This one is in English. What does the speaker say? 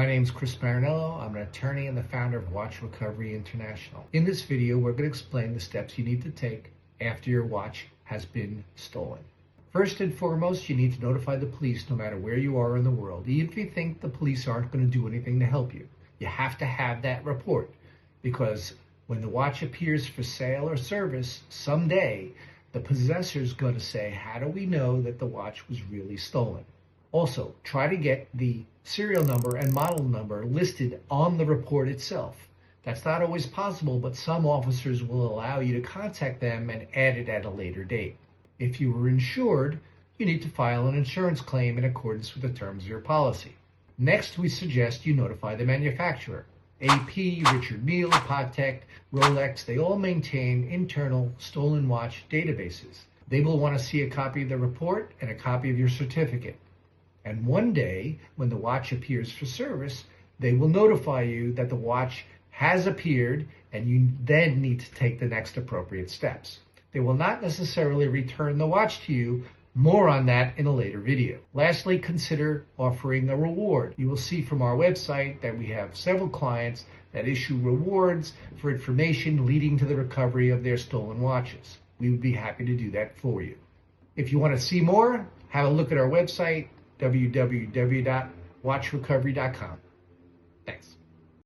My name is Chris Marinello. I'm an attorney and the founder of Watch Recovery International. In this video, we're going to explain the steps you need to take after your watch has been stolen. First and foremost, you need to notify the police no matter where you are in the world, even if you think the police aren't going to do anything to help you. You have to have that report, because when the watch appears for sale or service someday, the possessor's going to say, how do we know that the watch was really stolen? Also, try to get the serial number and model number listed on the report itself. That's not always possible, but some officers will allow you to contact them and add it at a later date. If you were insured, you need to file an insurance claim in accordance with the terms of your policy. Next, we suggest you notify the manufacturer. AP, Richard Mille, Patek, Rolex, they all maintain internal stolen watch databases. They will want to see a copy of the report and a copy of your certificate. And one day, when the watch appears for service, they will notify you that the watch has appeared, and you then need to take the next appropriate steps. They will not necessarily return the watch to you. More on that in a later video. Lastly, consider offering a reward. You will see from our website that we have several clients that issue rewards for information leading to the recovery of their stolen watches. We would be happy to do that for you. If you want to see more, have a look at our website, www.watchrecovery.com. Thanks.